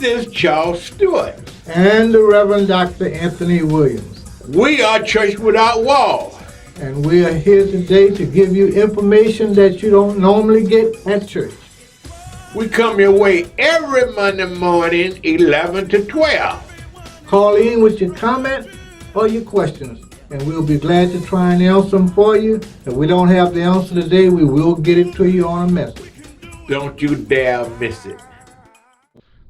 is Charles Stewart. And the Reverend Dr. Anthony Williams. We are Church Without Walls. And we are here today to give you information that you don't normally get at church. We come your way every Monday morning, 11 to 12. Call in with your comment or your questions, and we'll be glad to try and answer them for you. If we don't have the answer today, we will get it to you on a message. Don't you dare miss it.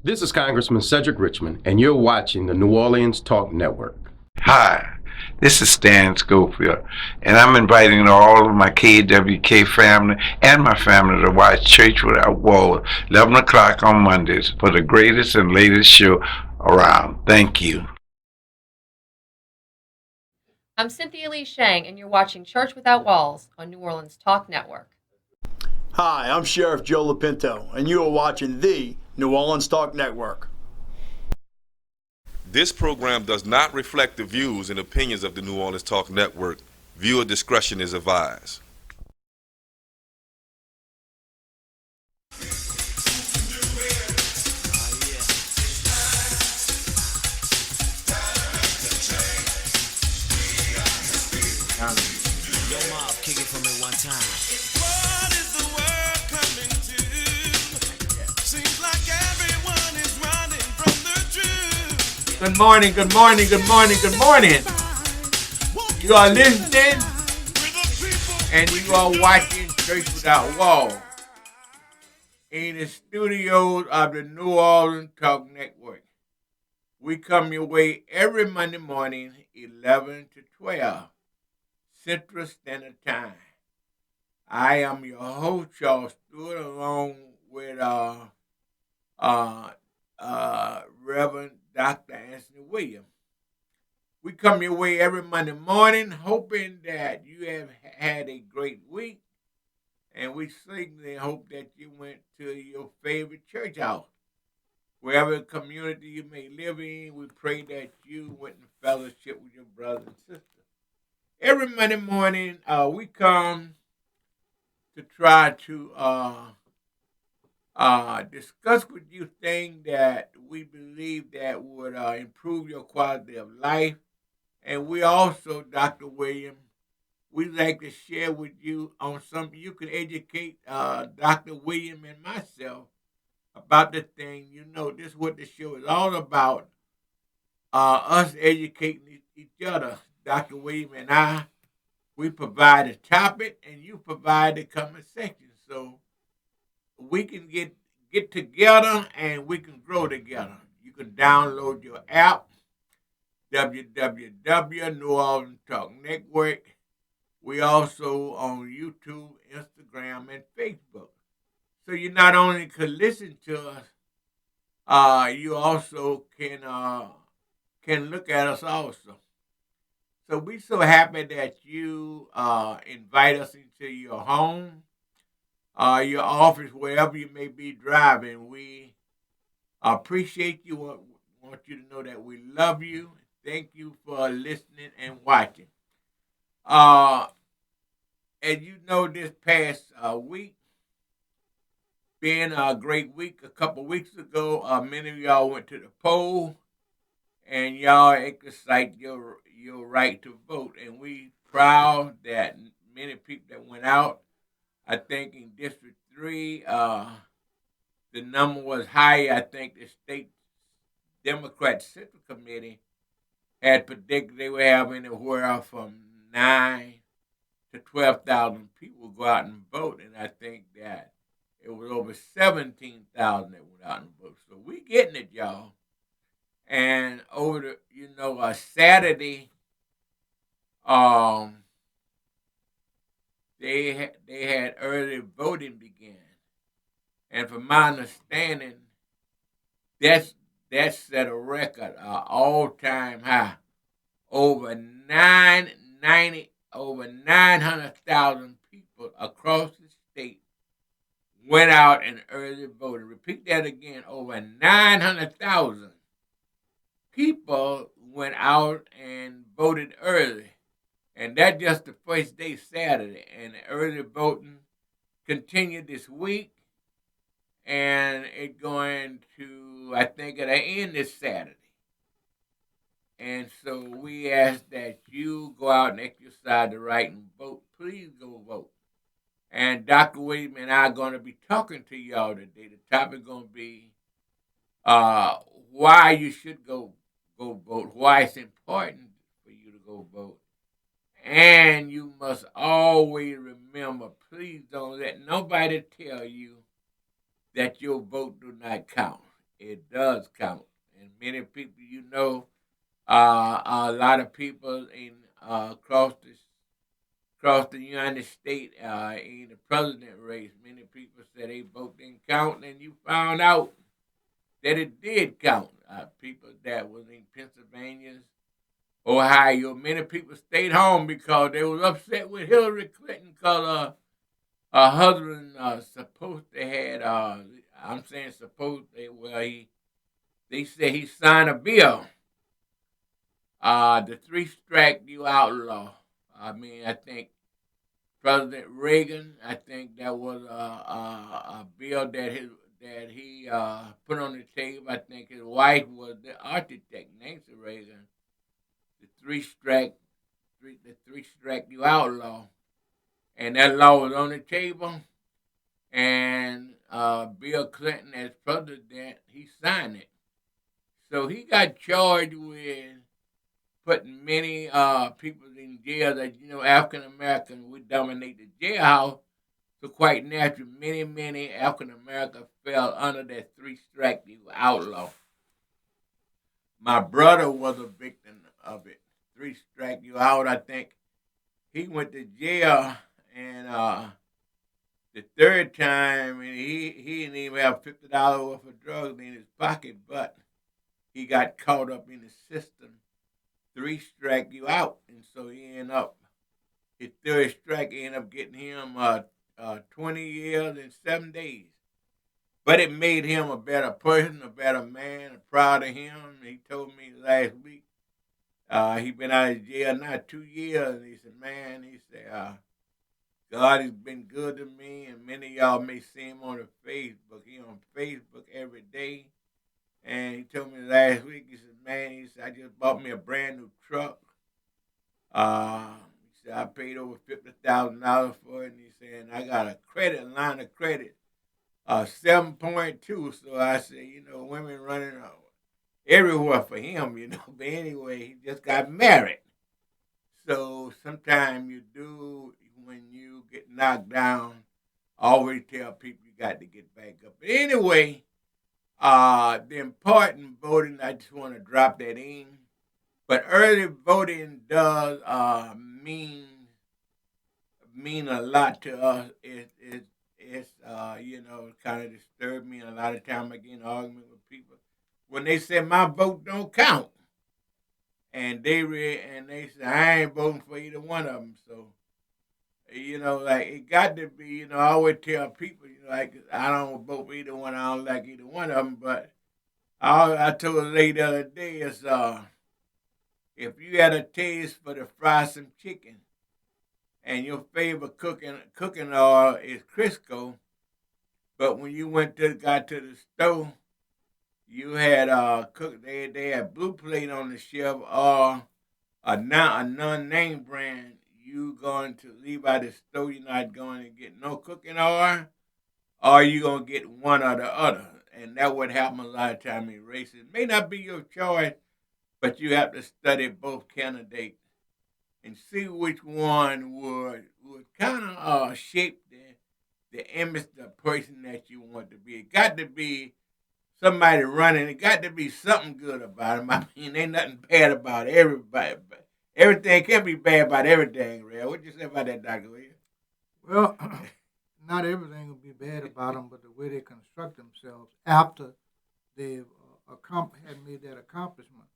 This is Congressman Cedric Richmond, and you're watching the New Orleans Talk Network. Hi, this is Stan Schofield, and I'm inviting all of my KWK family and my family to watch Church Without Walls, 11 o'clock on Mondays, for the greatest and latest show around. Thank you. I'm Cynthia Lee Shang, and you're watching Church Without Walls on New Orleans Talk Network. Hi, I'm Sheriff Joe Lapinto, and you are watching the New Orleans Talk Network. This program does not reflect the views and opinions of the New Orleans Talk Network. Viewer discretion is advised. Kick it for me one time. What is the world coming to? Seems like everyone is running from the truth. Good morning, good morning, good morning, good morning. You are listening and you are watching Church Without Walls in the studios of the New Orleans Talk Network. We come your way every Monday morning, 11 to 12. Central Standard Time. I am your host, Charles Stewart, along with Reverend Dr. Anthony Williams. We come your way every Monday morning, hoping that you have had a great week, and we certainly hope that you went to your favorite church house. Wherever community you may live in, we pray that you went in fellowship with your brothers and sisters. Every Monday morning, we come to try to discuss with you things that we believe that would improve your quality of life. And we also, Dr. Williams, we'd like to share with you on something you can educate Dr. Williams and myself about the thing. You know, this is what the show is all about, us educating each other. Dr. Williams and I, we provide a topic and you provide the conversation. So we can get together and we can grow together. You can download your app, www. New Orleans Talk Network. We also on YouTube, Instagram, and Facebook. So you not only can listen to us, you also can look at us also. So we're so happy that you invite us into your home, your office, wherever you may be driving. We appreciate you. Want you to know that we love you. Thank you for listening and watching. As you know, this past week, being a great week, a couple weeks ago, many of y'all went to the poll and y'all exercised your right to vote. And we proud that many people that went out. I think in District 3, the number was higher. I think the state Democrat Central Committee had predicted they would have anywhere from 9 to 12,000 people go out and vote. And I think that it was over 17,000 that went out and voted. So we getting it, y'all. And over the, Saturday, they had early voting began, and from my understanding, that set a record, all-time high, over 900,000 people across the state went out and early voted. Repeat that again, over 900,000 people went out and voted early. And that's just the first day, Saturday. And the early voting continued this week. and it's going to, I think it'll end this Saturday. And so we ask that you go out and exercise the right and vote. Please go vote. And Dr. William and I are going to be talking to y'all today. The topic is going to be why you should go vote, why it's important for you to go vote. And you must always remember, please don't let nobody tell you that your vote do not count. It does count. And many people, a lot of people in across the United States in the president race, many people said they vote didn't count, and you found out that it did count. People that was in Pennsylvania, Ohio, many people stayed home because they was upset with Hillary Clinton because her husband supposed to had, I'm saying supposed to, well, they said he signed a bill, the three-strike you outlaw. I think President Reagan, I think that was a bill that he put on the table. I think his wife was the architect, Nancy Reagan. The three-strike you outlaw, and that law was on the table. And Bill Clinton, as president, he signed it. So he got charged with putting many people in jail. That African Americans would dominate the jailhouse. So quite naturally, many African Americans fell under that three-strike outlaw. My brother was a victim of it. Three-strike you out. I think he went to jail, and the third time, and he didn't even have $50 worth of drugs in his pocket, but he got caught up in the system. Three-strike you out, and so his third strike ended up getting him 20 years and 7 days. But it made him a better person, a better man. I'm proud of him. He told me last week he been out of jail now 2 years, and he said, man, God has been good to me, and many of y'all may see him on the Facebook. He on Facebook every day. And he told me last week, he said, man, I just bought me a brand new truck. He said, I paid over $50,000 for it. And he said, and I got a line of credit, 7.2. So I said, women running everywhere for him, But anyway, he just got married. So sometimes you do, when you get knocked down, always tell people you got to get back up. But anyway, the important voting, I just want to drop that in. But early voting does mean a lot to us. It's kind of disturbed me. And a lot of times I get in an argument with people when they say my vote don't count. And they say I ain't voting for either one of them. So, like it got to be. I always tell people, like I don't vote for either one. I don't like either one of them. But I told a lady the other day, is if you had a taste for the fried some chicken, and your favorite cooking oil is Crisco, but when you got to the store, you had they had Blue Plate on the shelf or a non-name brand. You going to leave out the store, you're not going to get no cooking oil, or you going to get one or the other. And that would happen a lot of times in races. It may not be your choice, but you have to study both candidates and see which one would kind of shape the image of the person that you want to be. It got to be somebody running. It got to be something good about them. I mean, ain't nothing bad about everybody. But everything can be bad about everything, Ray. What you say about that, Dr. Williams? Well, not everything will be bad about them, but the way they construct themselves after they've had made that accomplishment.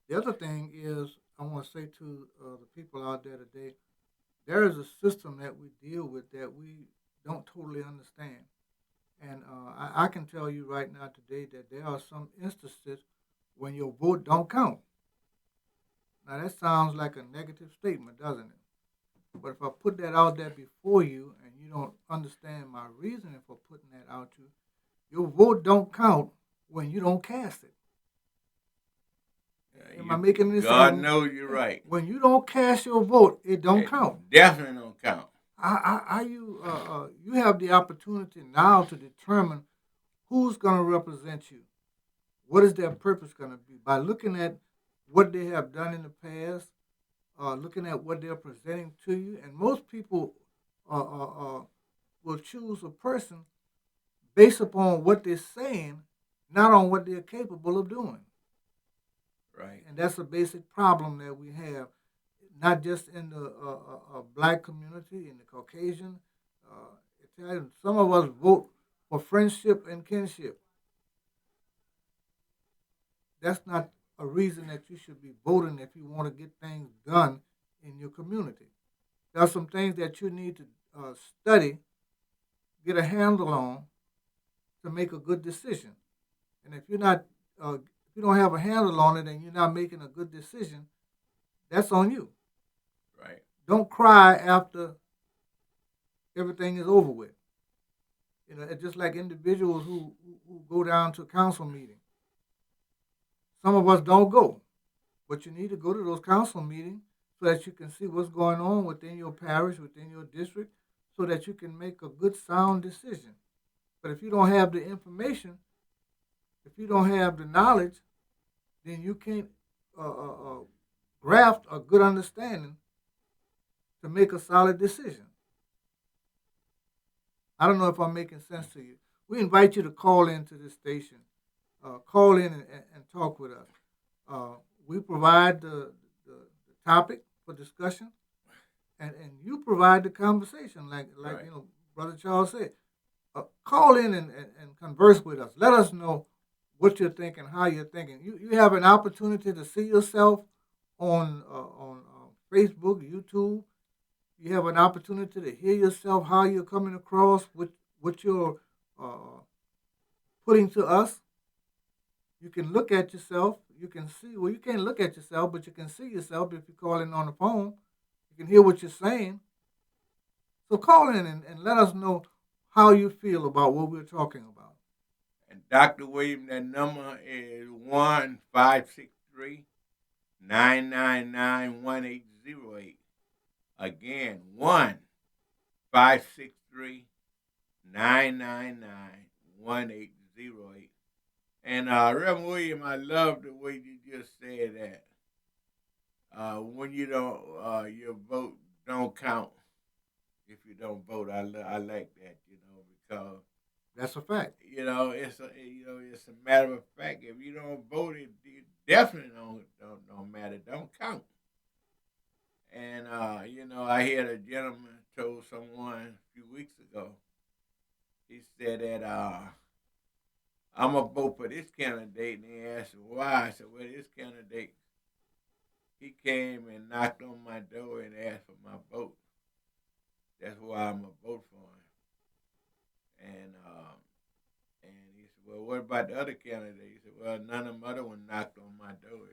The other thing is, I want to say to the people out there today, there is a system that we deal with that we don't totally understand. And I can tell you right now today that there are some instances when your vote don't count. Now that sounds like a negative statement, doesn't it? But if I put that out there before you and you don't understand my reasoning for putting that out to you, Your vote don't count when you don't cast it. Am I making any sense? God knows you're right. When you don't cast your vote, it don't count. Definitely don't count. You have the opportunity now to determine who's going to represent you. What is their purpose going to be? By looking at what they have done in the past, looking at what they're presenting to you, and most people will choose a person based upon what they're saying, not on what they're capable of doing. Right. And that's a basic problem that we have, not just in the black community, in the Caucasian, Italian. Some of us vote for friendship and kinship. That's not a reason that you should be voting if you want to get things done in your community. There are some things that you need to study, get a handle on, to make a good decision. And if you're not, if you don't have a handle on it and you're not making a good decision, that's on you. Right. Don't cry after everything is over with. You know, it's just like individuals who go down to a council meeting. Some of us don't go, but you need to go to those council meetings so that you can see what's going on within your parish, within your district, so that you can make a good, sound decision. But if you don't have the information, if you don't have the knowledge, then you can't graft a good understanding to make a solid decision. I don't know if I'm making sense to you. We invite you to call into this station. Call in and talk with us. We provide the topic for discussion, and you provide the conversation, like Right. Brother Charles said. Call in and converse with us. Let us know what you're thinking, how you're thinking. You have an opportunity to see yourself on Facebook, YouTube. You have an opportunity to hear yourself, how you're coming across, what you're putting to us. You can look at yourself. You can see, well, you can't look at yourself, but you can see yourself if you're calling on the phone. You can hear what you're saying. So call in and let us know how you feel about what we're talking about. And Dr. William, that number is 1-563-999-1808. Again, 1-563-999-1808. And Reverend William, I love the way you just said that. When you don't, your vote don't count. If you don't vote, I like that, because That's a fact. it's a matter of fact. If you don't vote, it definitely don't matter. Don't count. And I heard a gentleman told someone a few weeks ago. He said that I'm gonna vote for this candidate, and he asked him why. I said, well, this candidate, he came and knocked on my door and asked for my vote. That's why I'm gonna vote for him. And he said, well, what about the other candidate? He said, well, none of them other ones knocked on my door.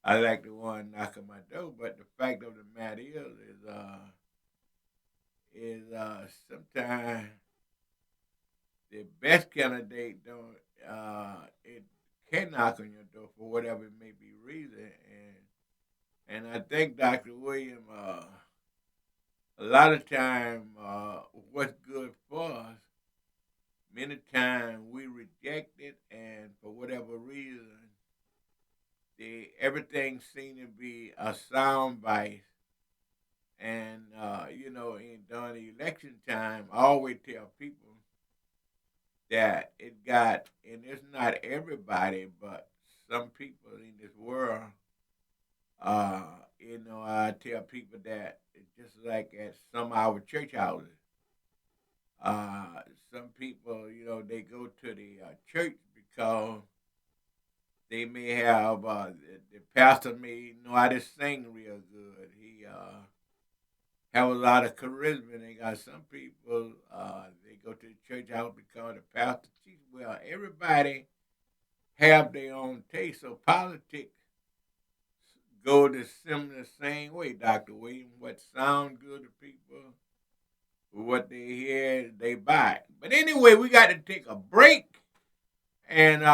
I like the one knocking my door, but the fact of the matter is sometimes the best candidate don't it can knock on your door for whatever it may be reason, and I think Dr. William, a lot of time what's good for us, many times we reject it, and for whatever reason, everything seems to be a sound bite. And during the election time, I always tell people that it got, and it's not everybody, but some people in this world. I tell people that it's just like at some of our church houses. Some people, they go to the church because they may have the pastor may know how to sing real good. He have a lot of charisma. They got some people they go to the church house because the pastor teaches. Well, everybody have their own taste. So politics go the similar same way, Dr. William. What sound good to people what they hear, they buy. But anyway, we got to take a break. And and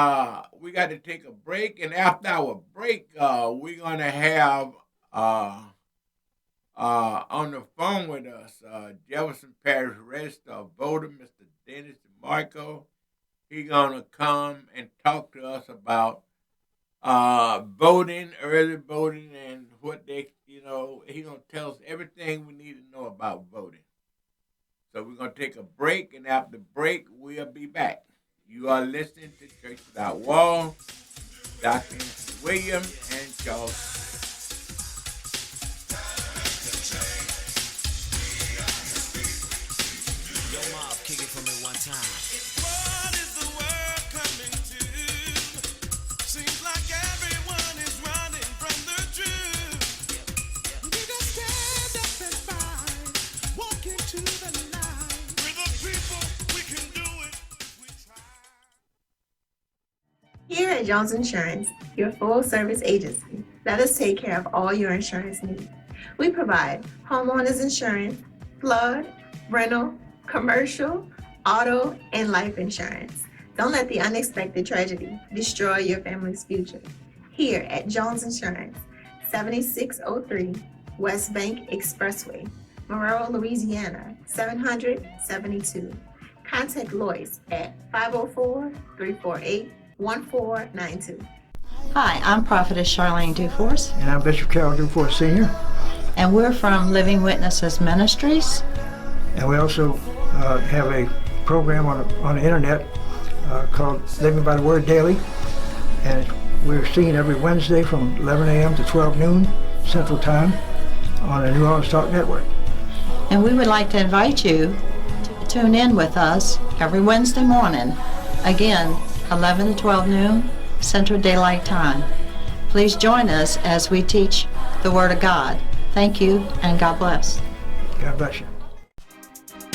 after our break, we're gonna have on the phone with us Jefferson Parish Registrar voter, Mr. Dennis DiMarco. He's gonna come and talk to us about voting, early voting, and what he's gonna tell us everything we need to know about voting. So we're gonna take a break, and after the break, we'll be back. You are listening to Church Without Walls, Dr. William and Charles. Yo, Mob, kick it for me one time. What is the world coming to? Seems like everyone is running from the truth. We just stand up and fight, walk into the light. We're the people, we can do it if we try. Here at Jones Insurance, your full-service agency, let us take care of all your insurance needs. We provide homeowners insurance, flood, rental, commercial, auto, and life insurance. Don't let the unexpected tragedy destroy your family's future. Here at Jones Insurance, 7603 West Bank Expressway, Monroe, Louisiana, 772. Contact Lois at 504-348-1492. Hi, I'm Prophetess Charlene Duforce, And I'm Bishop Carol Dufour Sr. and we're from Living Witnesses Ministries. And we also have a program on the internet called Living by the Word Daily. And we're seen every Wednesday from 11 a.m. to 12 noon Central Time on the New Orleans Talk Network. And we would like to invite you to tune in with us every Wednesday morning, again, 11 to 12 noon Central Daylight Time. Please join us as we teach the Word of God. Thank you, and God bless. God bless you.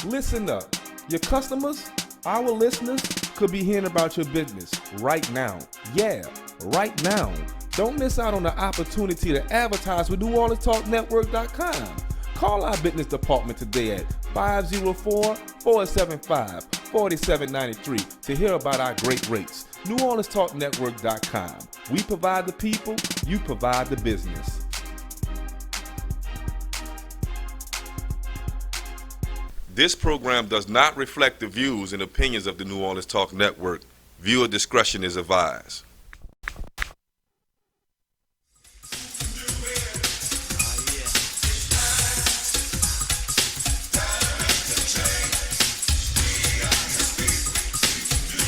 Listen up. Your customers, our listeners, could be hearing about your business right now. Yeah, right now. Don't miss out on the opportunity to advertise with NewOrleansTalkNetwork.com. Call our business department today at 504-475-4793 to hear about our great rates. NewOrleansTalkNetwork.com. We provide the people, you provide the business. This program does not reflect the views and opinions of the New Orleans Talk Network. Viewer discretion is advised.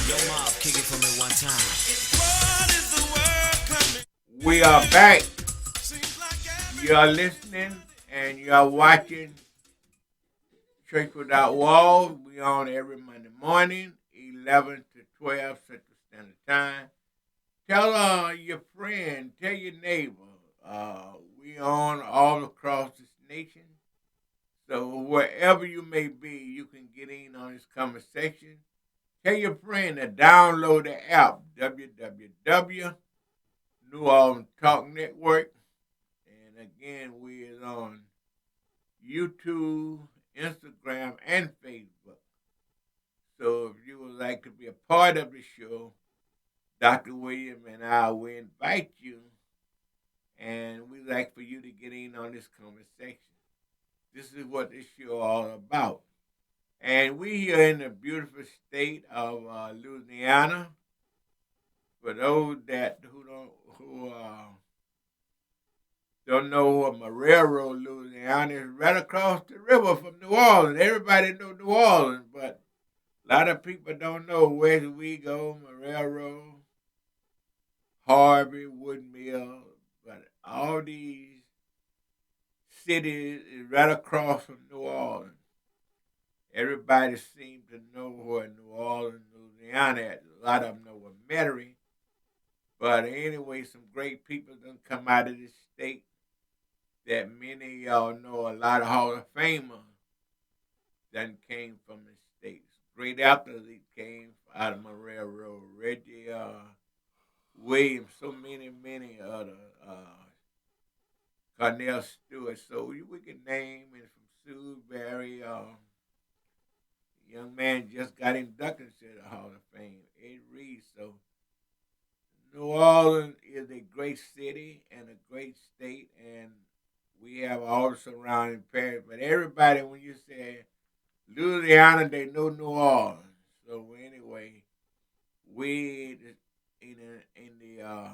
Yo, Mob, kick it for me one time. What is the world coming? We are back. You are listening and you are watching Church Without Walls. We on every Monday morning, 11 to 12 Central Standard Time. Tell your friend, tell your neighbor. We on all across this nation. So wherever you may be, you can get in on this conversation. Tell your friend to download the app, www. New Orleans Talk Network. And again, we is on YouTube, Instagram, and Facebook. So if you would like to be a part of the show, Dr. William and I will invite you, and we'd like for you to get in on this conversation. This is what this show all about. And we here in the beautiful state of Louisiana. For those that who don't know what Marrero, Louisiana is, right across the river from New Orleans. Everybody know New Orleans, but a lot of people don't know where we go, Marrero, Harvey, Woodmill, but all these cities is right across from New Orleans. Everybody seems to know where New Orleans, Louisiana is. A lot of them know where Metairie. But anyway, some great people done come out of this state that many of y'all know. A lot of Hall of Famers done came from the states. Great athletes came out of Marrero, Reggie Williams, so many other, Cornell Stewart. So we can name it from Sue Berry, man just got inducted to the Hall of Fame. Ed Reed. So New Orleans is a great city and a great state, and we have all the surrounding parishes. But everybody, when you say Louisiana, they know New Orleans. So anyway, we in the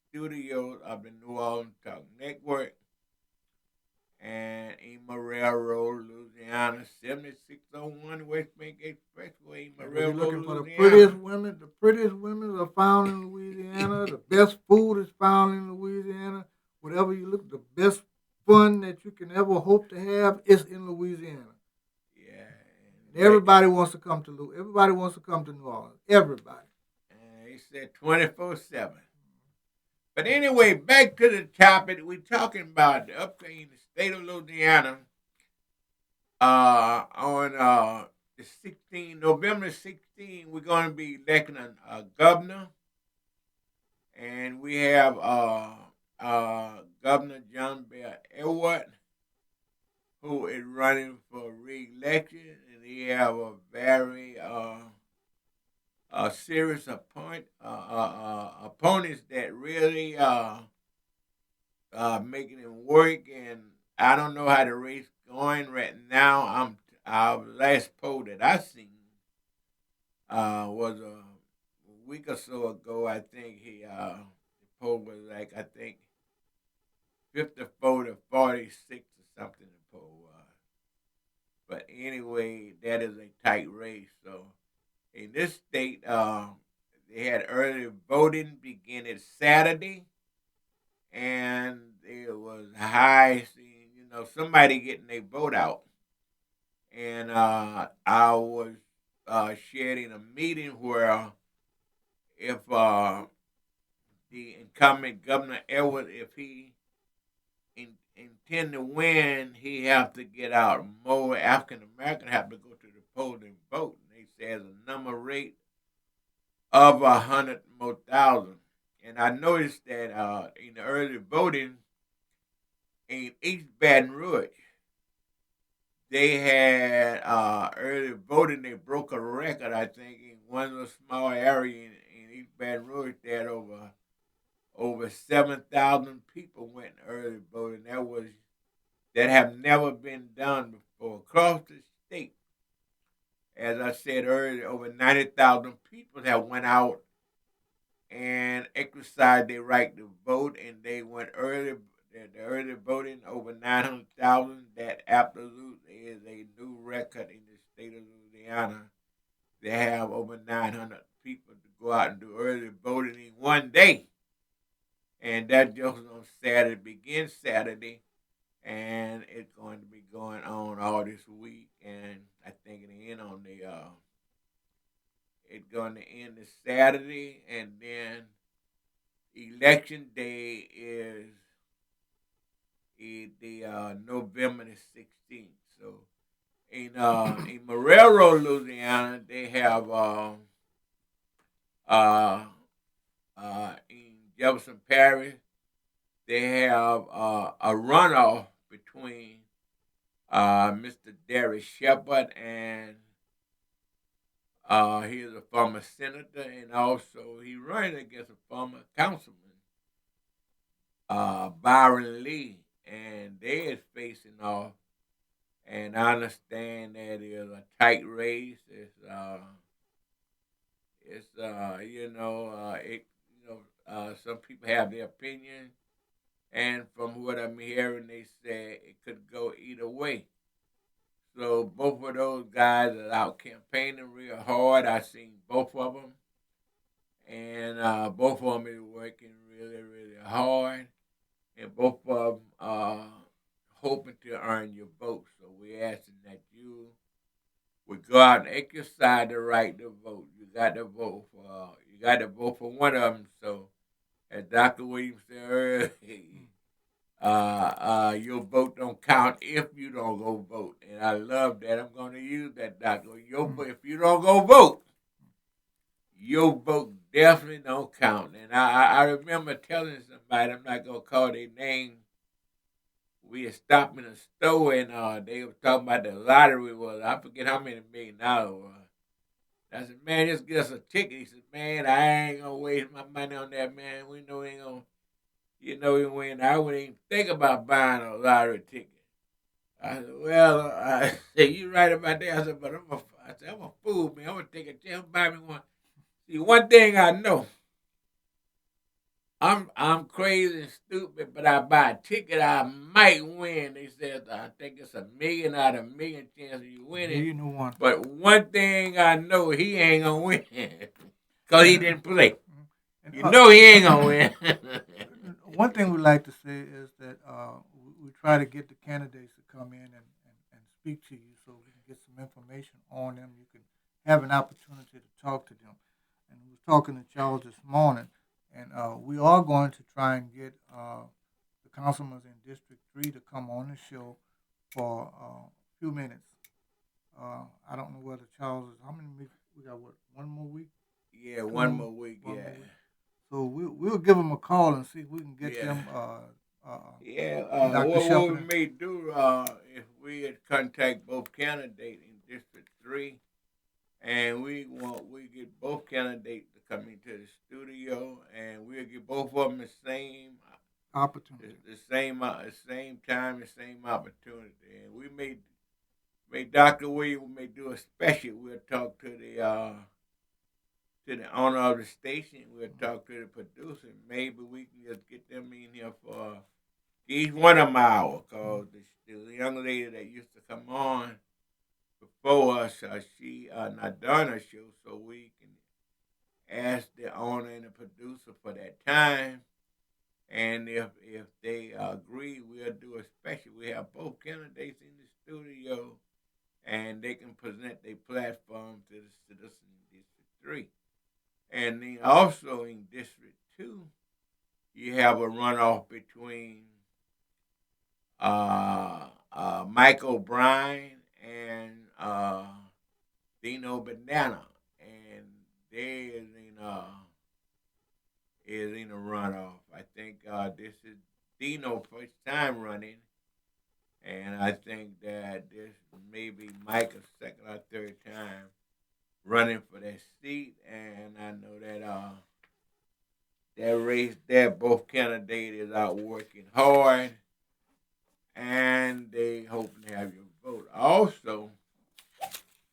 studios of the New Orleans Talk Network and in Morel Road, Louisiana, 7601 West Bank Expressway, Morel We're Road, looking for the Louisiana. prettiest women. The prettiest women are found in Louisiana. The best food is found in Louisiana. Whatever you look, the best fun that you can ever hope to have is in Louisiana. Yeah. And everybody wants to come to Everybody wants to come to New Orleans. Everybody. He said 24/7. But anyway, back to the topic. We're talking about the upcoming state of Louisiana on the 16th, November 16th, we're going to be electing a governor. And we have Governor John Bell Edward, who is running for re-election. And he have a very serious opponents that really making it work, and I don't know how the race going right now. Our last poll that I seen was a week or so ago. I think the poll was like 54 to 46 or something. The poll was, but anyway, that is a tight race. So in this state, they had early voting beginning Saturday, and it was high seeing, somebody getting their vote out. And I was sharing a meeting where if the incumbent Governor Edward, if he intend to win, he have to get out more African Americans have to go to the polls and vote. And they say there's a number rate of 100 more thousand. And I noticed that in the early voting in East Baton Rouge, they had early voting. They broke a record, I think, in one little small area in East Baton Rouge. They had over 7,000 people went early voting. That have never been done before across the state. As I said earlier, over 90,000 people have went out and exercised their right to vote, and they went early. The early voting over 900,000. That absolutely is a new record in the state of Louisiana. They have over 900 people to go out and do early voting in one day, and that just on Saturday. Begins Saturday, and it's going to be going on all this week, and I think it'll end on it's going to end this Saturday, and then election day is the November the 16th. So in Morel Road, Louisiana, they have in Jefferson Parish, they have a runoff between Mr. Derek Shepard, and he is a former senator, and also he running against a former councilman, Byron Lee, and they is facing off. And I understand that it is a tight race. Some people have their opinion, and from what I'm hearing, they say it could go either way. So both of those guys are out campaigning real hard. I seen both of them, and both of them is working really, really hard, and both of them are hoping to earn your vote. So we're asking that you would go out and exercise the right to vote. You got to vote for one of them. So as Dr. Williams said earlier, your vote don't count if you don't go vote. And I love that. I'm going to use that, Doctor. If you don't go vote, your vote definitely don't count. And I remember telling somebody, I'm not going to call their name, we had stopped in a store, and they were talking about the lottery was, I forget how many $1 million was. I said, man, just get us a ticket. He said, man, I ain't gonna waste my money on that, man. We know we ain't gonna, I wouldn't even think about buying a lottery ticket. I said, well, I said, you right about that. I said, but I'm a fool, man. I'm gonna take a chance, buy me one. See, one thing I know, I'm crazy and stupid, but I buy a ticket, I might win. They said I think it's 1,000,000 out of 1,000,000 chance of you winning. You know one. But one thing I know, he ain't gonna win because he didn't play. You know he ain't gonna win. One thing we like to say is that we try to get the candidates to come in and speak to you so we can get some information on them. You can have an opportunity to talk to them. And we were talking to Charles this morning, and we are going to try and get the councilmen in District 3 to come on the show for a few minutes. I don't know whether Charles is, how many weeks? We got what, one more week? Yeah, one more week, yeah. So we'll give them a call and see if we can get them. What we may do if we had contact both candidates in District 3, and we get both candidates to come into the studio, and we'll get both of them the same opportunity, the same time, the same opportunity, and we may Dr. Williams may do a special. We'll talk to the owner of the station. We'll talk to the producer. Maybe we can just get them in here for each one of them hours. Because the young lady that used to come on before us, she not done her show, so we can ask the owner and the producer for that time. And if they agree, we'll do a special. We have both candidates in the studio, and they can present their platform to the citizens in District 3. And then also in District 2, you have a runoff between Mike O'Brien and Dino Banana. And they is in a runoff. I think this is Dino's first time running. And I think that this may be Mike's second or third time running for that seat. And I know that that race there, both candidates is out working hard. And they hope to have your vote. Also,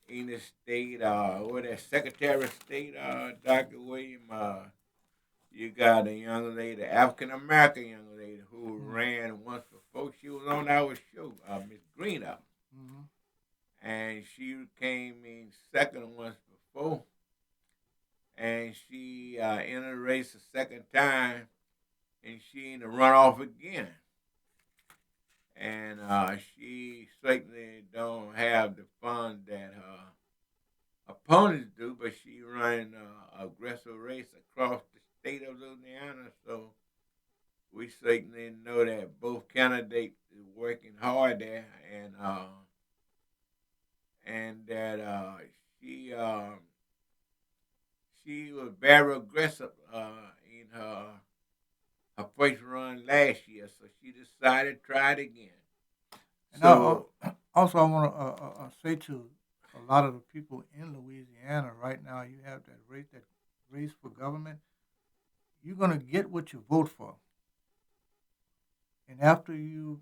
in the state, with that Secretary of State, Dr. William, you got a young lady, African-American young lady, who ran once before. She was on our show, Miss Greenup. Mm-hmm. And she came in second once before. And she entered the race a second time, and she in the runoff again. And she certainly don't have the funds that her opponents do, but she running an aggressive race across the state of Louisiana, so we certainly know that both candidates is working hard there, and that she was very aggressive in her first run last year, so she decided to try it again. And so, also, I want to say to a lot of the people in Louisiana right now, you have that race for government. You're going to get what you vote for. And after you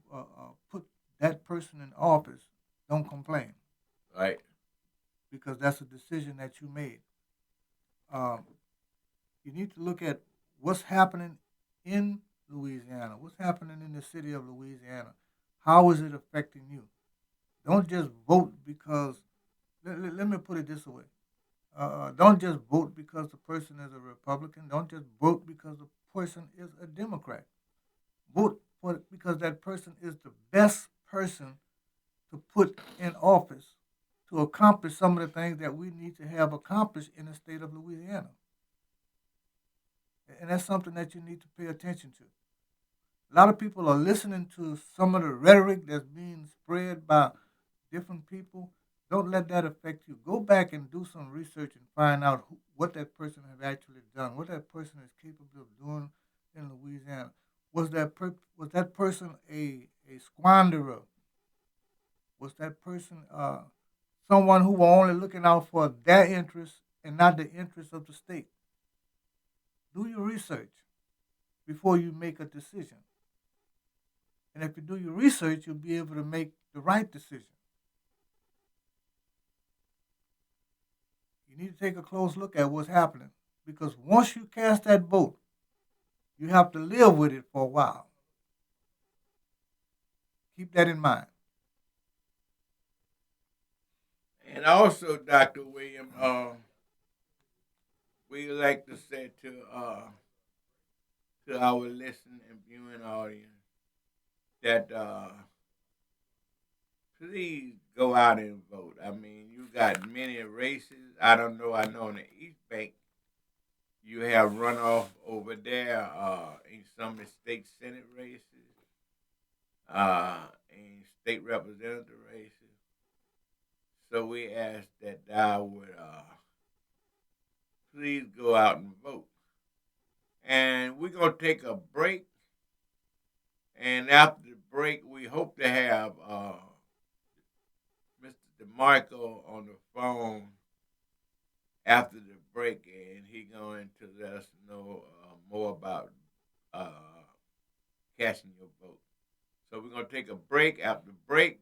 put that person in office, don't complain. Right. Because that's a decision that you made. You need to look at what's happening in Louisiana, what's happening in the city of Louisiana. How is it affecting you? Don't just vote because, let me put it this way. Don't just vote because the person is a Republican. Don't just vote because the person is a Democrat. Vote because that person is the best person to put in office to accomplish some of the things that we need to have accomplished in the state of Louisiana. And that's something that you need to pay attention to. A lot of people are listening to some of the rhetoric that's being spread by different people. Don't let that affect you. Go back and do some research and find out what that person has actually done, what that person is capable of doing in Louisiana. Was that person a squanderer? Was that person someone who was only looking out for their interests and not the interests of the state. Do your research before you make a decision. And if you do your research, you'll be able to make the right decision. You need to take a close look at what's happening because once you cast that vote, you have to live with it for a while. Keep that in mind. And also, Dr. William, we like to say to our listening and viewing audience that please go out and vote. I mean, you got many races. I know in the East Bank, you have runoff over there in some of the state Senate races, and state representative races. So we ask that thou would please go out and vote. And we're going to take a break. And after the break, we hope to have Mr. DiMarco on the phone after the break, and he's going to let us know more about casting your vote. So we're going to take a break. After the break,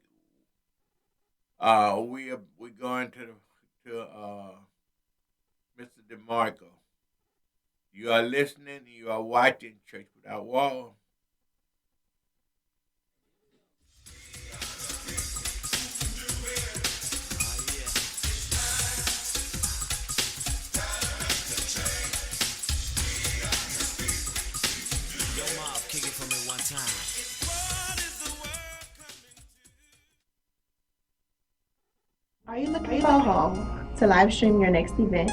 we're going to Mr. DiMarco. You are listening. You are watching Church Without Walls. Are you looking for a home to live stream your next event?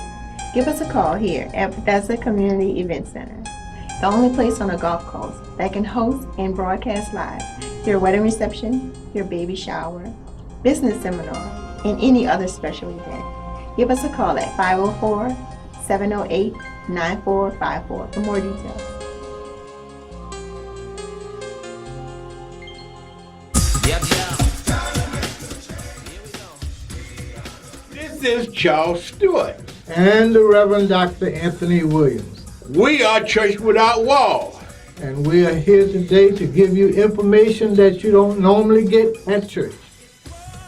Give us a call here at Bethesda Community Event Center, the only place on the Gulf Coast that can host and broadcast live your wedding reception, your baby shower, business seminar, and any other special event. Give us a call at 504-708-9454 for more details. This is Charles Stewart. And the Reverend Dr. Anthony Williams. We are Church Without Walls. And we are here today to give you information that you don't normally get at church.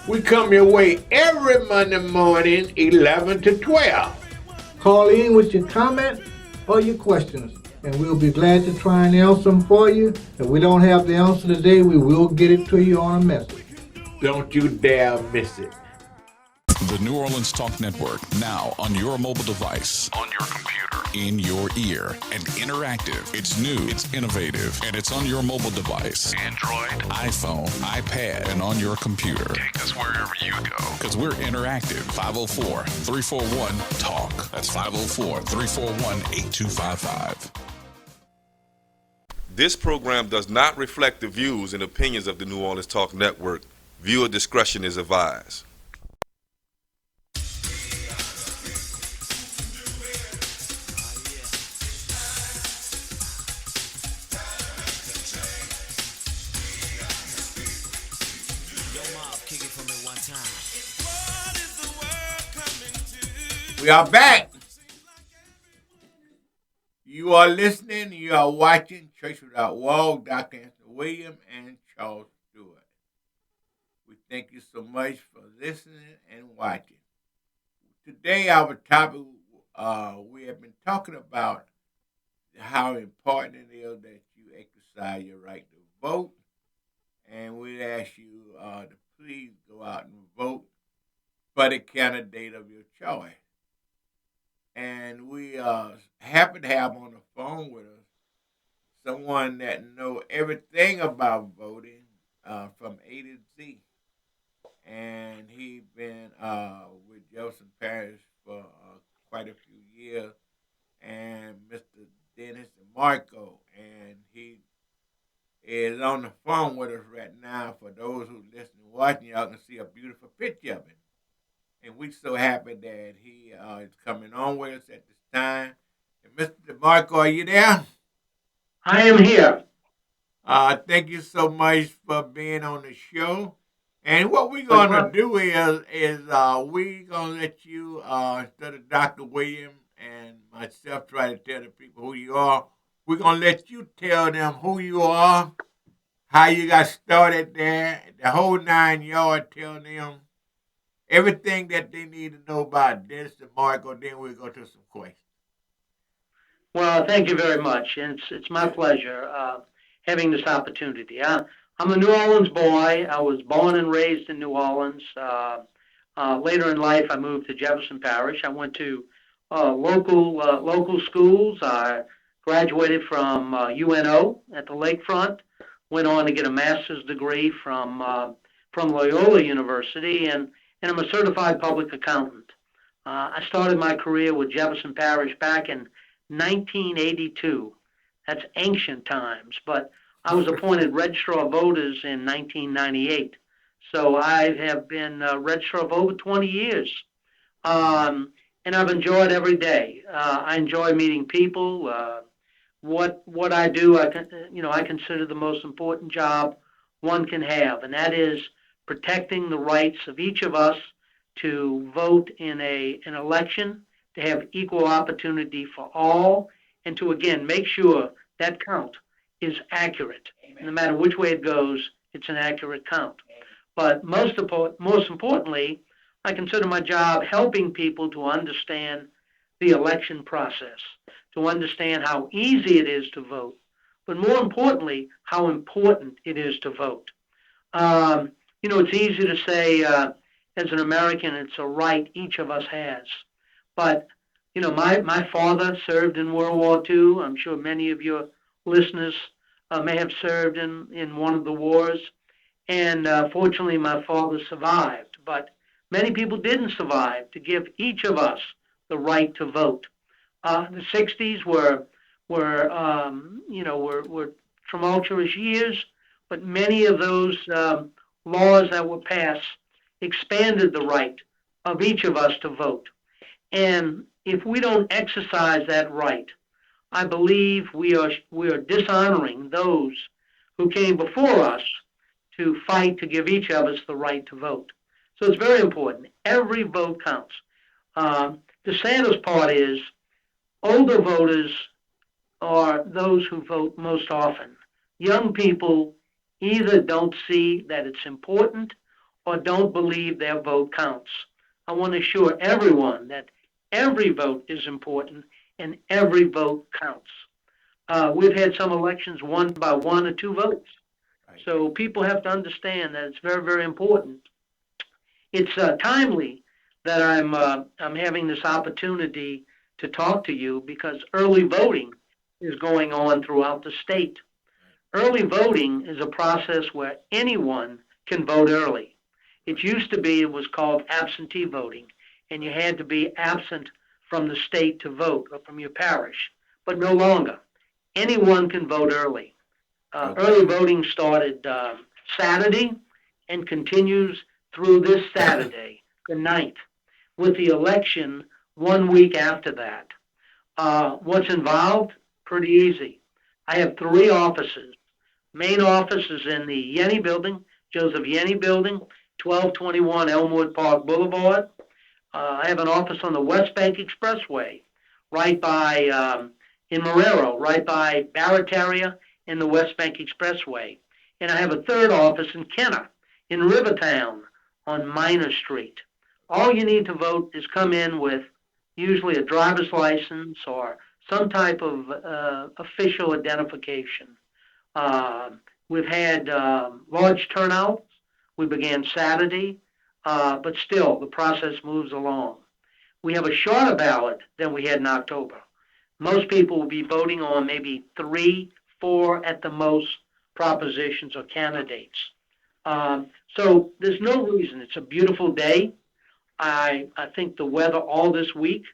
We come your way every Monday morning, 11 to 12. Call in with your comment or your questions, and we'll be glad to try and answer them for you. If we don't have the answer today, we will get it to you on a message. Don't you dare miss it. The New Orleans Talk Network, now on your mobile device, on your computer, in your ear, and interactive. It's new, it's innovative, and it's on your mobile device. Android, iPhone, iPad, and on your computer. Take us wherever you go. Because we're interactive. 504-341-TALK. That's 504-341-8255. This program does not reflect the views and opinions of the New Orleans Talk Network. Viewer discretion is advised. We are back. You are listening. You are watching Church Without Walls, Dr. Anthony Williams and Charles Stewart. We thank you so much for listening and watching. Today, our topic, we have been talking about how important it is that you exercise your right to vote. And we ask you to please go out and vote for the candidate of your choice. And we happen to have on the phone with us someone that know everything about voting from A to Z. And he's been with Jefferson Parish for quite a few years. And Mr. DiMarco, and he is on the phone with us right now. For those who listen and watching, y'all can see a beautiful picture of him. And we're so happy that he is coming on with us at this time. And Mr. DiMarco, are you there? I am here. Thank you so much for being on the show. And what we're gonna do is we gonna let you instead of Dr. William and myself try to tell the people who you are, we're gonna let you tell them who you are, how you got started there, the whole 9 yards. Tell them everything that they need to know about this and Marco. Then we'll go to some questions. Well, thank you very much, and it's my pleasure having this opportunity. I'm a New Orleans boy. I was born and raised in New Orleans. Later in life, I moved to Jefferson Parish. I went to local schools. I graduated from UNO at the lakefront. Went on to get a master's degree from Loyola University, and I'm a certified public accountant. I started my career with Jefferson Parish back in 1982. That's ancient times, but I was appointed Registrar of Voters in 1998. So I have been Registrar of over 20 years. And I've enjoyed every day. I enjoy meeting people. What I do, I consider the most important job one can have, and that is protecting the rights of each of us to vote in an election, to have equal opportunity for all, and to again make sure that count is accurate. No matter which way it goes, it's an accurate count. But most importantly, I consider my job helping people to understand the election process, to understand how easy it is to vote, but more importantly, how important it is to vote. It's easy to say, as an American, it's a right each of us has. But, my father served in World War II. I'm sure many of your listeners may have served in one of the wars. And fortunately, my father survived. But many people didn't survive to give each of us the right to vote. The 60s were tumultuous years, but many of those laws that were passed expanded the right of each of us to vote. And if we don't exercise that right, I believe we are dishonoring those who came before us to fight to give each of us the right to vote. So it's very important. Every vote counts. The saddest part is older voters are those who vote most often. Young people either don't see that it's important or don't believe their vote counts. I want to assure everyone that every vote is important and every vote counts. We've had some elections won by 1 or 2 votes. So people have to understand that it's very, very important. It's timely that I'm having this opportunity to talk to you because early voting is going on throughout the state. Early voting is a process where anyone can vote early. It used to be, it was called absentee voting, and you had to be absent from the state to vote or from your parish, but no longer. Anyone can vote early. Early voting started Saturday and continues through this Saturday, the 9th, with the election 1 week after that. What's involved? Pretty easy. I have 3 offices. Main office is in the Yenny Building, Joseph Yenny Building, 1221 Elmwood Park Boulevard. I have an office on the West Bank Expressway, right by, in Marrero, right by Barataria and the West Bank Expressway. And I have a 3rd office in Kenner, in Rivertown, on Minor Street. All you need to vote is come in with usually a driver's license or some type of official identification. We've had large turnouts. We began Saturday, but still the process moves along. We have a shorter ballot than we had in October. Most people will be voting on maybe 3, 4 at the most propositions or candidates. So there's no reason. It's a beautiful day. I think the weather all this week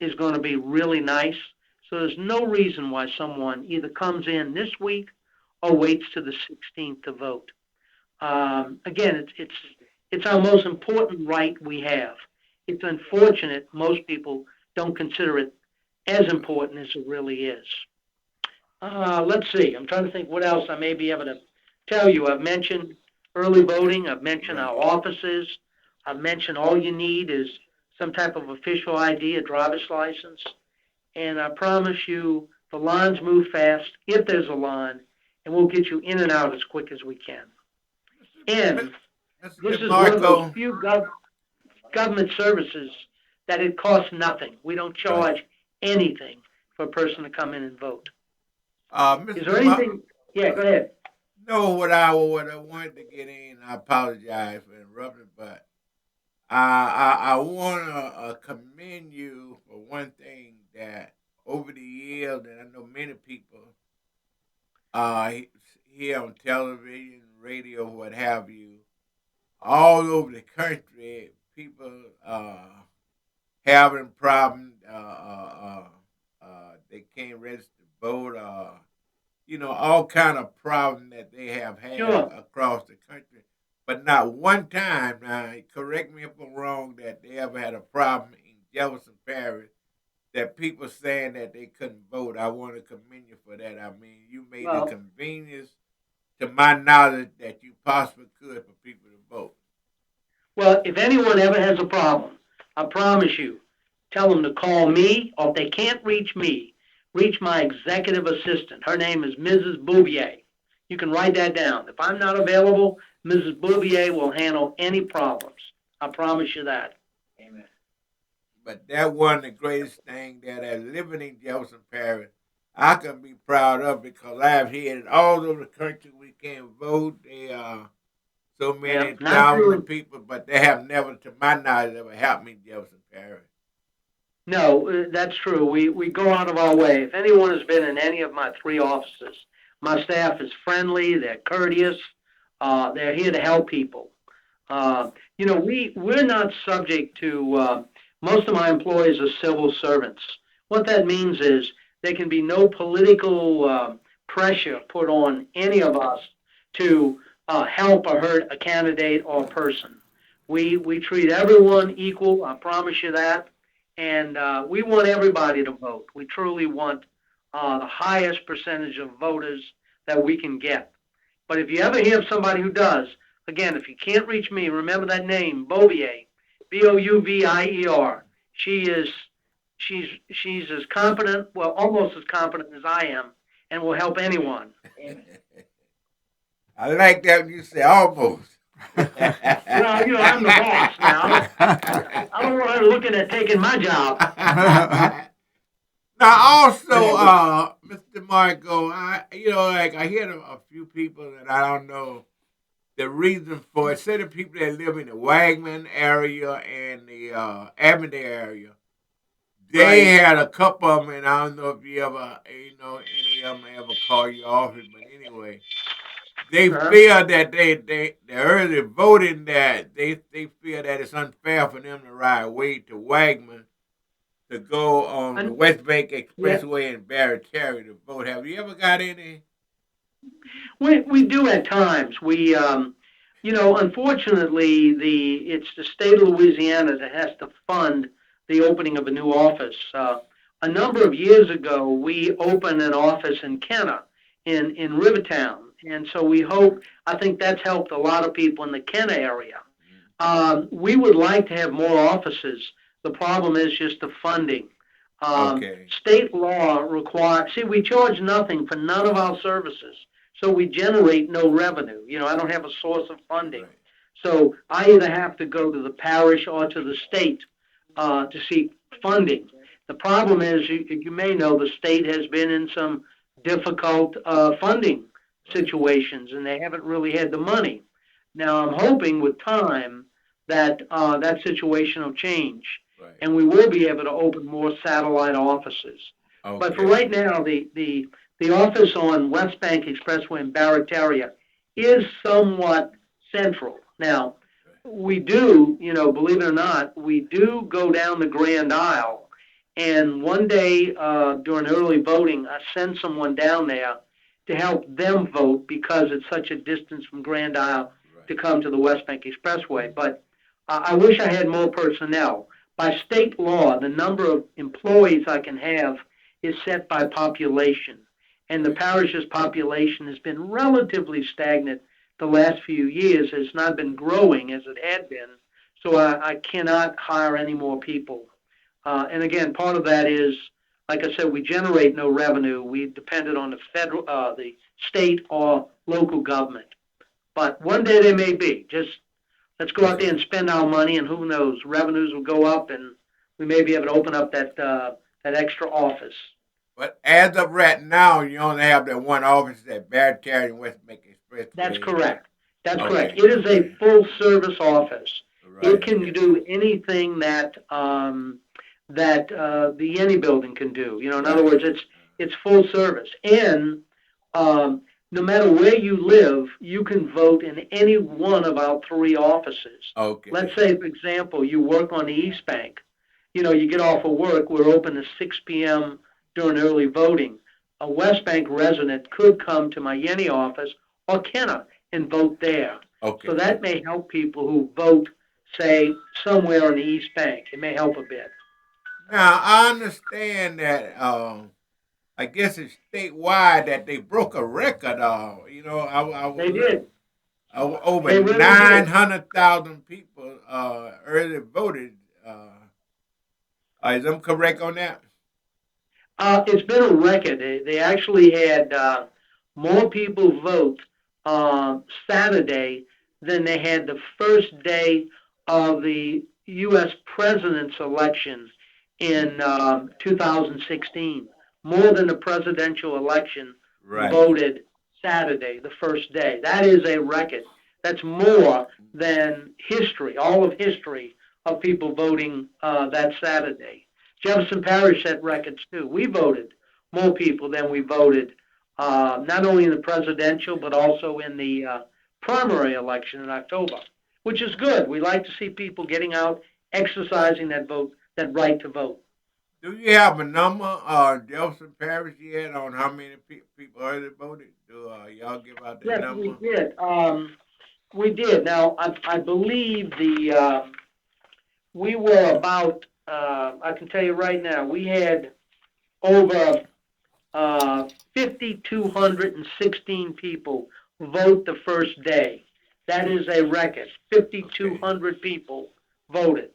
is going to be really nice. So there's no reason why someone either comes in this week or waits to the 16th to vote. Again, it's our most important right we have. It's unfortunate most people don't consider it as important as it really is. Let's see. I'm trying to think what else I may be able to tell you. I've mentioned early voting. I've mentioned our offices. I've mentioned all you need is some type of official ID, a driver's license. And I promise you, the lines move fast if there's a line, and we'll get you in and out as quick as we can. And this is one of those few government services that it costs nothing. We don't charge anything for a person to come in and vote. Is there anything? Yeah, go ahead. No, what I wanted to get in, I apologize for interrupting, but I want to commend you for one thing that over the years, and I know many people here on television, radio, what have you, all over the country, people having problems. They can't register to vote. All kind of problems that they have had across the country. But not one time, now, correct me if I'm wrong, that they ever had a problem in Jefferson Parish that people saying that they couldn't vote. I want to commend you for that. I mean, you made the convenience, to my knowledge, that you possibly could for people to vote. Well, if anyone ever has a problem, I promise you, tell them to call me, or if they can't reach me, reach my executive assistant. Her name is Mrs. Bouvier. You can write that down. If I'm not available, Mrs. Bouvier will handle any problems. I promise you that. Amen. But that one of the greatest thing that as living in Jefferson Parish, I can be proud of, because I've heard all over the country we can't vote. They are so many thousands of people, but they have never, to my knowledge, ever helped me in Jefferson Parish. No, that's true. We go out of our way. If anyone has been in any of my 3 offices, my staff is friendly, they're courteous, they're here to help people. We're not subject to, most of my employees are civil servants. What that means is there can be no political pressure put on any of us to help or hurt a candidate or a person. We treat everyone equal, I promise you that. And we want everybody to vote. We truly want the highest percentage of voters that we can get. But if you ever hear of somebody who does, again, if you can't reach me, remember that name, Bouvier, Bouvier. She's as competent, well, almost as competent as I am, and will help anyone. I like that when you say almost. Well, I'm the boss now. I don't want her looking at taking my job. Now, also, Mr. DiMarco, I hear a few people that I don't know the reason for it. Say the people that live in the Wagman area and the Avondale area, they had a couple of them, and I don't know if you ever, any of them ever call you office, but anyway. They feel that the early voting, that they feel that it's unfair for them to ride way to Wagman to go on the West Bank Expressway in Barataria to vote. Have you ever got any? We do at times. We, unfortunately, it's the state of Louisiana that has to fund the opening of a new office. A number of years ago, we opened an office in Kenner, in Rivertown. And so I think that's helped a lot of people in the Kenner area. We would like to have more offices. The problem is just the funding. State law requires, we charge nothing for none of our services. So we generate no revenue. I don't have a source of funding. Right. So I either have to go to the parish or to the state to seek funding. The problem is, you may know, the state has been in some difficult funding situations, and they haven't really had the money. Now, I'm hoping with time that that situation will change, and we will be able to open more satellite offices. But for right now, the office on West Bank Expressway in Barataria is somewhat central. Now, we do, believe it or not, we do go down the Grand Aisle, and one day during early voting, I send someone down there to help them vote because it's such a distance from Grand Isle to come to the West Bank Expressway. But I wish I had more personnel. By state law, the number of employees I can have is set by population. And the parish's population has been relatively stagnant the last few years has not been growing as it had been. So I cannot hire any more people. And again, part of that is, like I said, we generate no revenue. We depended on the the state or local government. But one day they may be. Just let's go out there and spend our money, and who knows, revenues will go up, and we may be able to open up that extra office. But as of right now, you only have that one office at Barrett and West Macon Express. That's correct. That's correct. It is a full service office. Right. It can do anything that the any building can do. You know, in other words, it's full service, and no matter where you live, you can vote in any one of our 3 offices. Okay. Let's say, for example, you work on the East Bank. You know, you get off of work. We're open to 6 p.m. during early voting. A West Bank resident could come to my Yenny office or Kenner and vote there. Okay. So that may help people who vote, say, somewhere in the East Bank. It may help a bit. Now, I understand that, I guess it's statewide that they broke a record. You know, they did. Over really 900,000 people early voted. Is I'm correct on that? It's been a record. They actually had more people vote Saturday than they had the first day of the U.S. president's election in 2016. More than the presidential election voted Saturday, the first day. That is a record. That's more than history, all of history of people voting that Saturday. Jefferson Parish set records too. We voted more people than we voted not only in the presidential but also in the primary election in October, which is good. We like to see people getting out, exercising that right to vote. Do you have a number, Jefferson Parish, yet on how many people early voted? Do y'all give out that number? Yes, we did. We did. Now, I believe we were about, I can tell you right now, we had over 5,216 people vote the first day. That is a record. 5,200 people voted.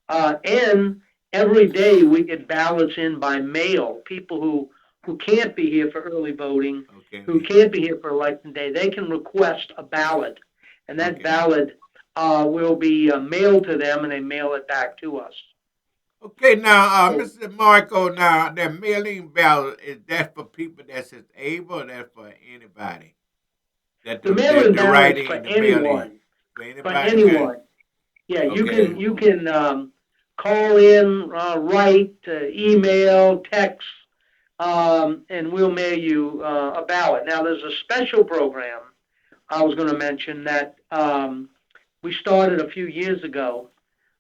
And every day we get ballots in by mail. People who can't be here for early voting, who can't be here for election day, they can request a ballot. And that ballot will be mailed to them, and they mail it back to us. Okay, now, Mr. DiMarco, now, that mailing ballot, is that for people that's disabled or that's for anybody? The mailing ballot is for anyone. For anyone. Yeah, you can call in, write, email, text, and we'll mail you a ballot. Now, there's a special program I was going to mention that we started a few years ago.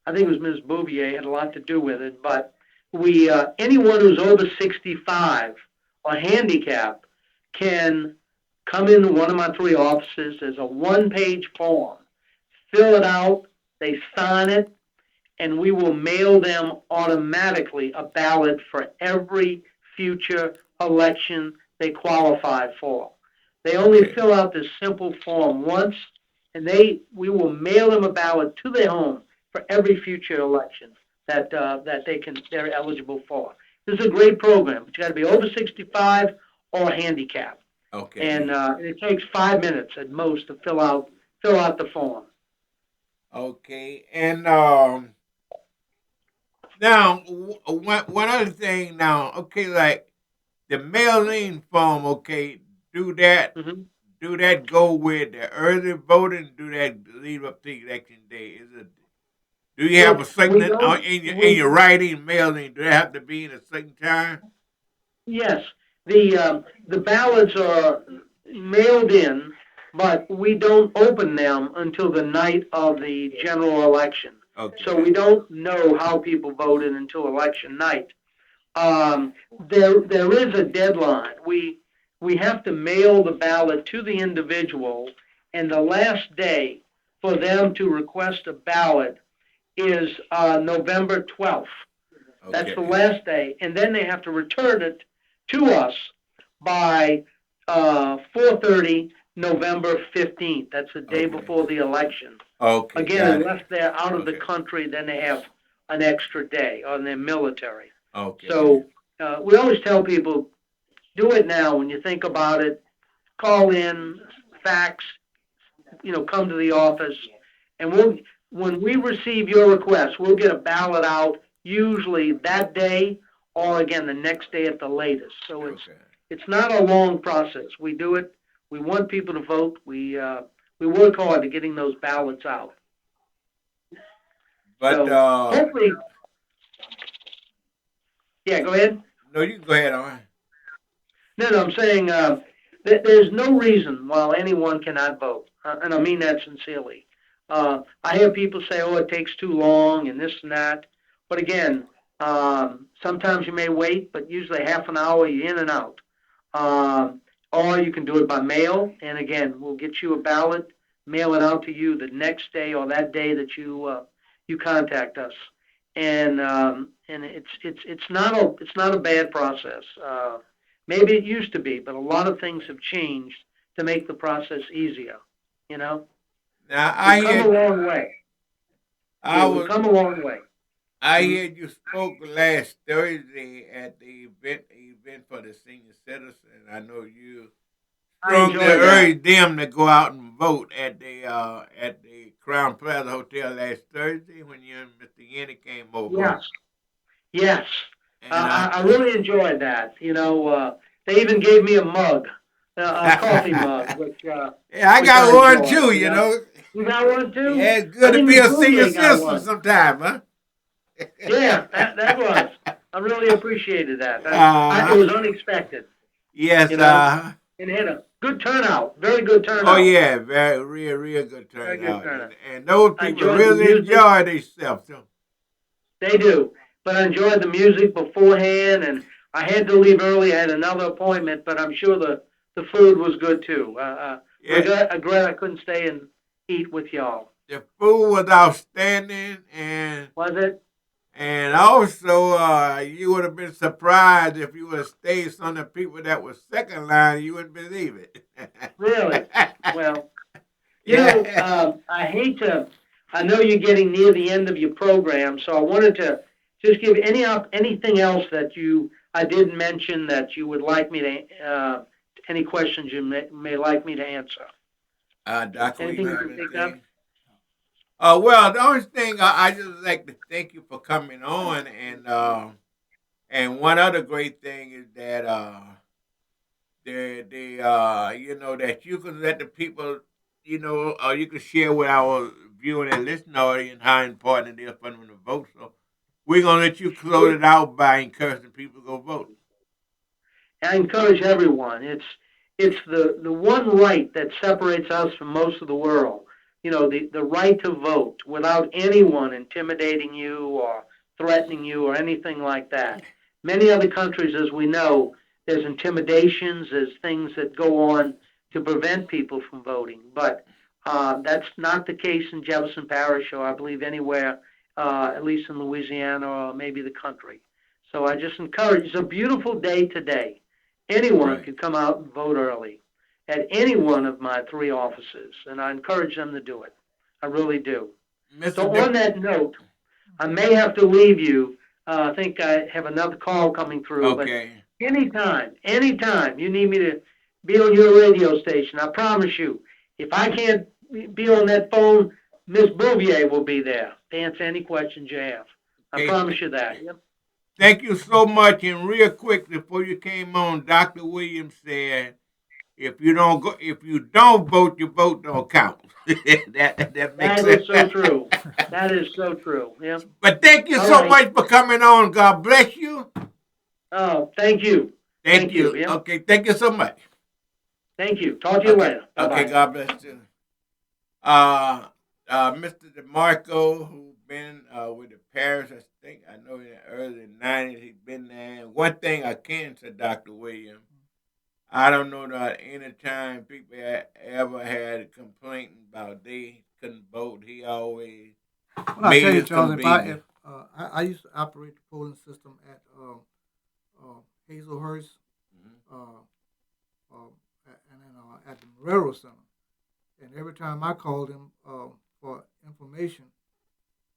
I think it was Ms. Bouvier had a lot to do with it, but we anyone who's over 65 or handicapped can come into one of my 3 offices. There's a 1-page form. Fill it out, they sign it, and we will mail them automatically a ballot for every future election they qualify for. They only fill out this simple form once, and we will mail them a ballot to their home for every future election that they're eligible for. This is a great program, but you got to be over 65 or handicapped. Okay. And it takes 5 minutes at most to fill out the form. Okay, and now one other thing. Now, okay, like the mail-in form. Okay, do that go with the early voting? Do that lead up to election day? Do you have a certain in your writing mailing? Do they have to be in a certain time? Yes, the ballots are mailed in, but we don't open them until the night of the general election. Okay. So we don't know how people voted until election night. There is a deadline. We have to mail the ballot to the individual, and the last day for them to request a ballot is November 12th. Okay. That's the last day, and then they have to return it to us by 4:30 November 15th. That's the day before the election. Okay. Again, got it. unless they're out of the country, then they have an extra day on their military. Okay. So we always tell people, do it now when you think about it. Call in, fax, come to the office, and when we receive your request, we'll get a ballot out usually that day or again the next day at the latest. So it's not a long process. We do it. We want people to vote. We work hard to getting those ballots out. But so hopefully, yeah, go ahead. No, you can go ahead. All right. No, I'm saying there's no reason why anyone cannot vote, and I mean that sincerely. I hear people say, "Oh, it takes too long," and this and that. But again, sometimes you may wait, but usually half an hour, you're in and out. Or you can do it by mail, and again, we'll get you a ballot, mail it out to you the next day or that day that you contact us. And it's not a bad process. Maybe it used to be, but a lot of things have changed to make the process easier. Now We've come a long way. We've come a long way. I heard you spoke last Thursday at the event for the senior citizen. I know you strongly urged them to go out and vote at the Crown Plaza Hotel last Thursday when you and Mr. Yenny came over. Yes. I really enjoyed that. They even gave me a mug, a coffee mug. Which, yeah, I got one too. You got one too? Yeah, it's good to be a senior citizen sometime, huh? Yeah, that was. I really appreciated that. It was unexpected. Yes, and had a good turnout, very good turnout. Oh yeah, real good turnout. And those people really enjoy themselves. So. They do, but I enjoyed the music beforehand, and I had to leave early. I had another appointment, but I'm sure the food was good too. Regret I couldn't stay and eat with y'all. The food was outstanding, and was it? And also, you would have been surprised if you would have stayed some of the people that were second line. You wouldn't believe it. Really? Well, I hate to. I know you're getting near the end of your program, so I wanted to just give anything else that I didn't mention that you would like me to. Any questions you may like me to answer. Dr. Anything you can think of? Well, the only thing I just like to thank you for coming on, and one other great thing is that that you can let the people, you can share with our viewing and listening audience how important it is for them to vote. So we're gonna let you close it out by encouraging people to go vote. I encourage everyone. It's the one right that separates us from most of the world. The right to vote without anyone intimidating you or threatening you or anything like that. Many other countries, as we know, there's intimidations, there's things that go on to prevent people from voting. But that's not the case in Jefferson Parish or I believe anywhere, at least in Louisiana or maybe the country. So I just encourage, it's a beautiful day today. Anyone can come out and vote early at any one of my 3 offices, and I encourage them to do it. I really do. So on that note, I may have to leave you. I think I have another call coming through. Okay. But anytime you need me to be on your radio station, I promise you, if I can't be on that phone, Miss Bouvier will be there to answer any questions you have. I promise you that. Yep. Thank you so much. And real quick, before you came on, Dr. Williams said, if you don't vote, your vote don't count. that makes sense. Is so true. That is so true. Yeah. But thank you so much for coming on. God bless you. Oh, thank you. Thank you. Yeah. Okay, thank you so much. Thank you. Talk to you later. Bye-bye. Okay, God bless you. Mr. DiMarco, who's been with the parish, I know in the early 90s, he's been there. One thing I can say, Dr. Williams, I don't know that any time people ever had a complaint about they couldn't vote. He always made it convenient. I used to operate the polling system at Hazelhurst, and then at the Marrero Center. And every time I called him for information,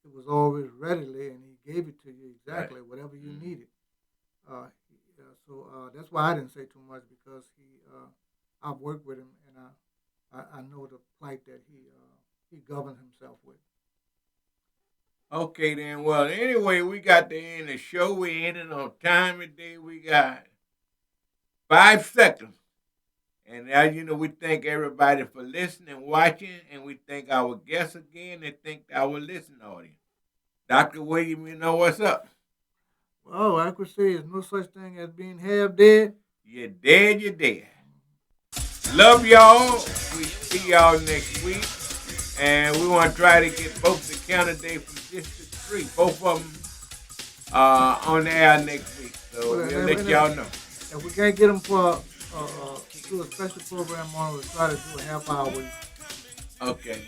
it was always readily, and he gave it to you exactly whatever you needed. So that's why I didn't say too much, because I've worked with him, and I know the plight that he governed himself with. Okay, then. Well, anyway, we got to end the show. We ended on time today. We got 5 seconds. And now, we thank everybody for listening, watching, and we thank our guests again, and thank our listening audience. Dr. William, you know what's up? Well, I could say there's no such thing as being half dead. You're dead, you're dead. Love y'all. We see y'all next week. And we want to try to get both the candidates from District 3, both of them on the air next week. So we'll let y'all know. If we can't get them for do a special program on, we'll try to do a half hour. Okay.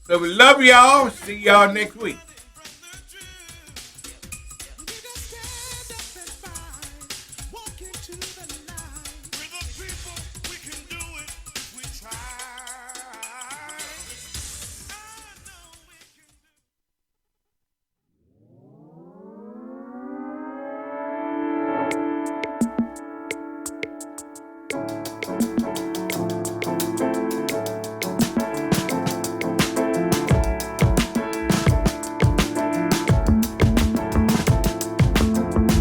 So we love y'all. See y'all next week.